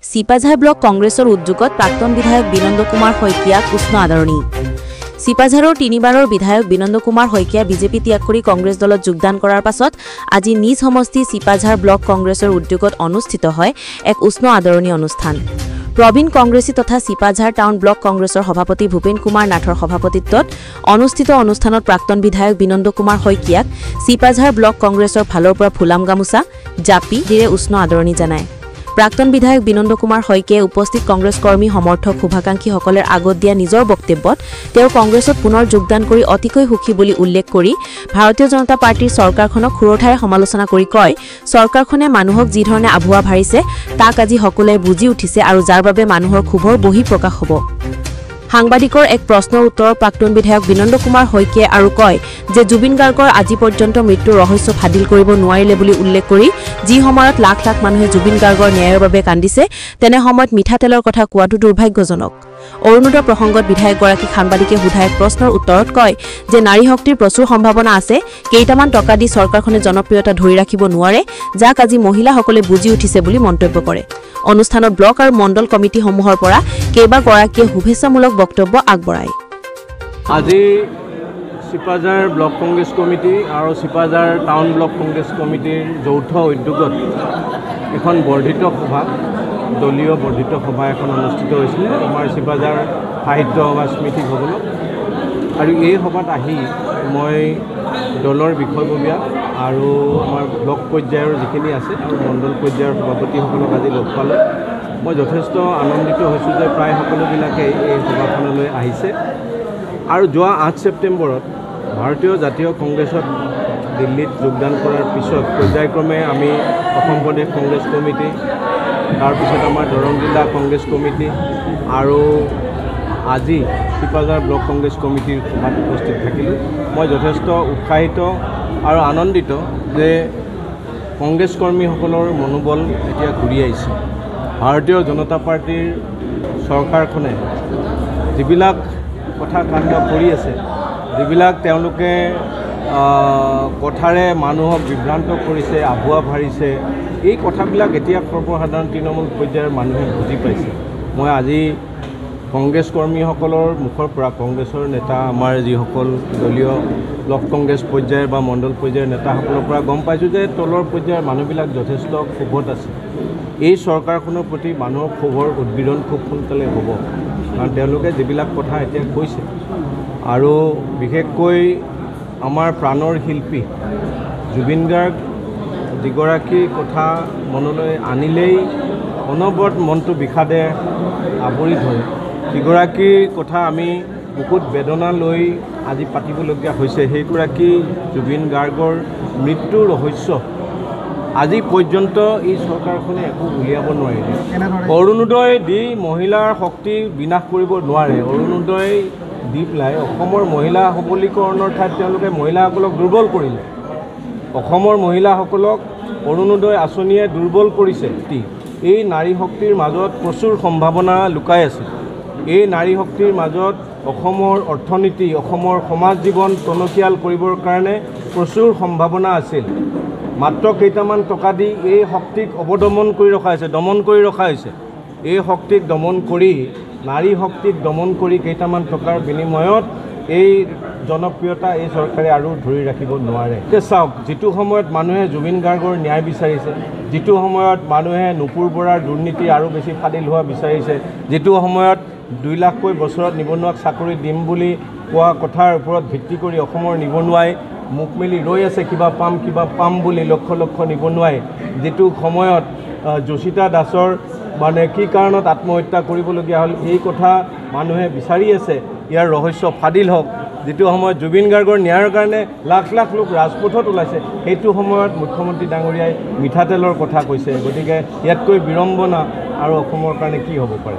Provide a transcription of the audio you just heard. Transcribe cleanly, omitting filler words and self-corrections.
Sipajhar block কংগ্ৰেছৰ উদ্যোগত প্ৰাক্তন বিধায়ক বিনন্দ কুমাৰ শইকীয়াক উষ্ণ আদৰণি। চিপাঝাৰৰ তিনিবাৰৰ বিধায়ক বিনন্দ কুমাৰ শইকীয়া বিজেপি ত্যাগ কৰি কংগ্ৰেছ দলত যোগদান কৰাৰ পাছত আজি নিজ সমষ্টি চিপাঝাৰ ব্লক কংগ্ৰেছৰ উদ্যোগত অনুষ্ঠিত হয় এক উষ্ণ আদৰণি অনুষ্ঠান। প্ৰবীণ কংগ্ৰেছী তথা চিপাঝাৰ টাউন ব্লক কংগ্ৰেছৰ সভাপতি ভূপেন কুমাৰ নাথৰ সভাপতিত্বত অনুষ্ঠিত অনুষ্ঠানত প্ৰাক্তন বিধায়ক বিনন্দ কুমাৰ শইকীয়াক চিপাঝাৰ ব্লক কংগ্ৰেছৰ ফালৰ পৰা ফুলাম গামোচা জাপি দিৰে উষ্ণ আদৰণি জনায়। প্ৰাক্তন বিধায়ক বিনন্দ কুমাৰ শইকীয়াই উপস্থিত কংগ্ৰেছ কৰ্মী সমৰ্থক শুভাকাংক্ষীসকলৰ আগত দিয়া নিজৰ বক্তব্যত তেওঁ কংগ্ৰেছত পুনৰ যোগদান কৰি অতিকৈ সুখী বুলি উল্লেখ কৰি ভাৰতীয় জনতা পাৰ্টিৰ চৰকাৰখনক সুৰঠাৰে সমালোচনা কৰি কয়, চৰকাৰখনে মানুহক যি ধৰণে আভুৱা ভাৰিছে তাক আজি সকলোৱে বুজি উঠিছে আৰু যাৰ বাবে মানুহৰ ক্ষোভৰ বহি প্ৰকাশ হ'ব। সাংবাদিকৰ এক প্ৰশ্নৰ উত্তৰত প্ৰাক্তন বিধায়ক বিনন্দ কুমাৰ শইকীয়াই আৰু কয় যে জুবিন গাৰ্গৰ আজি পৰ্যন্ত মৃত্যুৰ ৰহস্য ফাদিল কৰিব নোৱাৰিলে বুলি উল্লেখ কৰি যি সময়ত লাখ লাখ মানুহে জুবিন গাৰ্গৰ ন্যায়ৰ বাবে কান্দিছে তেনে সময়ত মিঠাতেলৰ কথা কোৱাটো দুৰ্ভাগ্যজনক। অৰুণোদয় প্ৰসংগত বিধায়কগৰাকীক সাংবাদিকে সোধা এক প্ৰশ্নৰ উত্তৰত কয় যে নাৰী শক্তিৰ প্ৰচুৰ সম্ভাৱনা আছে, কেইটামান টকা দি চৰকাৰখনে জনপ্ৰিয়তা ধৰি ৰাখিব নোৱাৰে, যাক আজি মহিলাসকলে বুজি উঠিছে বুলি মন্তব্য কৰে। অনুষ্ঠানত ব্লক আৰু মণ্ডল কমিটিসমূহৰ পৰা কেইবাগৰাকীয়ে শুভেচ্ছামূলক বক্তব্য আগবঢ়ায়। আজি চিপাঝাৰ ব্লক কংগ্ৰেছ কমিটি আৰু চিপাঝাৰ টাউন ব্লক কংগ্ৰেছ কমিটিৰ যৌথ উদ্যোগত এখন বৰ্ধিত সভা, দলীয় বৰ্ধিত সভা এখন অনুষ্ঠিত হৈছিলে আমাৰ চিপাঝাৰ সাহিত্য সভা স্মৃতি ভৱনত। আৰু এই সভাত আহি মই দলৰ বিষয়ববীয়া আৰু আমাৰ ব্লক পৰ্যায়ৰ যিখিনি আছে আৰু মণ্ডল পৰ্যায়ৰ সভাপতিসকলক আজি লগ পালোঁ। মই যথেষ্ট আনন্দিত হৈছোঁ যে প্ৰায় সকলোবিলাকেই এই সভাখনলৈ আহিছে। আৰু যোৱা 8 ছেপ্টেম্বৰত ভাৰতীয় জাতীয় কংগ্ৰেছত দিল্লীত যোগদান কৰাৰ পিছত পৰ্যায়ক্ৰমে আমি অসম প্ৰদেশ কংগ্ৰেছ কমিটি, তাৰপিছত আমাৰ দৰং জিলা কংগ্ৰেছ কমিটি আৰু আজি চিপাঝাৰ ব্লক কংগ্ৰেছ কমিটিৰ সভাত উপস্থিত থাকিলোঁ। মই যথেষ্ট উৎসাহিত আৰু আনন্দিত যে কংগ্ৰেছ কৰ্মীসকলৰ মনোবল এতিয়া ঘূৰি আহিছে। ভাৰতীয় জনতা পাৰ্টিৰ চৰকাৰখনে যিবিলাক কথা কাণ্ড কৰি আছে, যিবিলাক তেওঁলোকে কথাৰে মানুহক বিভ্ৰান্ত কৰিছে, আভুৱা ভাৰিছে, এই কথাবিলাক এতিয়া সৰ্বসাধাৰণ তৃণমূল পৰ্যায়ৰ মানুহে বুজি পাইছে। মই আজি কংগ্ৰেছ কৰ্মীসকলৰ মুখৰ পৰা, কংগ্ৰেছৰ নেতা আমাৰ যিসকল দলীয় ব্লক কংগ্ৰেছ পৰ্যায়ৰ বা মণ্ডল পৰ্যায়ৰ নেতাসকলৰ পৰা গম পাইছোঁ যে তলৰ পৰ্যায়ৰ মানুহবিলাক যথেষ্ট ক্ষোভত আছে। এই চৰকাৰখনৰ প্ৰতি মানুহৰ ক্ষোভৰ উদ্গীৰণ খুব সোনকালে হ'ব, কাৰণ তেওঁলোকে যিবিলাক কথা এতিয়া কৈছে আৰু বিশেষকৈ আমাৰ প্ৰাণৰ শিল্পী জুবিন গাৰ্গ যিগৰাকী কথা মনলৈ আনিলেই অনবৰত মনটো বিষাদে আৱৰি ধৰে, যিগৰাকীৰ কথা আমি বহুত বেদনা লৈ আজি পাতিবলগীয়া হৈছে, সেইগৰাকী জুবিন গাৰ্গৰ মৃত্যুৰ ৰহস্য আজি পৰ্যন্ত এই চৰকাৰখনে একো উলিয়াব নোৱাৰিলে। অৰুণোদয় দি মহিলাৰ শক্তি বিনাশ কৰিব নোৱাৰে। অৰুণোদয় দি পেলাই অসমৰ মহিলা সবলীকৰণৰ ঠাইত তেওঁলোকে মহিলাসকলক দুৰ্বল কৰিলে। অসমৰ মহিলাসকলক অৰুণোদয় আঁচনিয়ে দুৰ্বল কৰিছে। এই নাৰী শক্তিৰ মাজত প্ৰচুৰ সম্ভাৱনা লুকাই আছে। এই নাৰী শক্তিৰ মাজত অসমৰ অৰ্থনীতি, অসমৰ সমাজ জীৱন টনকিয়াল কৰিবৰ কাৰণে প্ৰচুৰ সম্ভাৱনা আছিল। মাত্ৰ কেইটামান টকা দি এই শক্তিক অৱদমন কৰি ৰখা হৈছে, দমন কৰি ৰখা হৈছে। এই শক্তিক দমন কৰি, নাৰী শক্তিক দমন কৰি কেইটামান টকাৰ বিনিময়ত এই জনপ্ৰিয়তা এই চৰকাৰে আৰু ধৰি ৰাখিব নোৱাৰে। এতিয়া চাওক, যিটো সময়ত মানুহে জুবিন গাৰ্গৰ ন্যায় বিচাৰিছে, যিটো সময়ত মানুহে নুপুৰ বৰাৰ দুৰ্নীতি আৰু বেছি ফাদিল হোৱা বিচাৰিছে, যিটো সময়ত 2 লাখকৈ বছৰত নিবনুৱাক চাকৰি দিম বুলি কোৱা কথাৰ ওপৰত ভিত্তি কৰি অসমৰ নিবনুৱাই মুখ মেলি ৰৈ আছে কিবা পাম বুলি, লক্ষ লক্ষ নিবনুৱাই, যিটো সময়ত যোশিতা দাসৰ মানে কি কাৰণত আত্মহত্যা কৰিবলগীয়া হ'ল এই কথা মানুহে বিচাৰি আছে, ইয়াৰ ৰহস্য ফাদিল হওক। যিটো সময়ত জুবিন গাৰ্গৰ ন্যায়ৰ কাৰণে লাখ লাখ লোক ৰাজপথত ওলাইছে, সেইটো সময়ত মুখ্যমন্ত্ৰী ডাঙৰীয়াই মিঠাতেলৰ কথা কৈছে। গতিকে ইয়াতকৈ বিড়ম্বনা আৰু অসমৰ কাৰণে কি হ'ব পাৰে?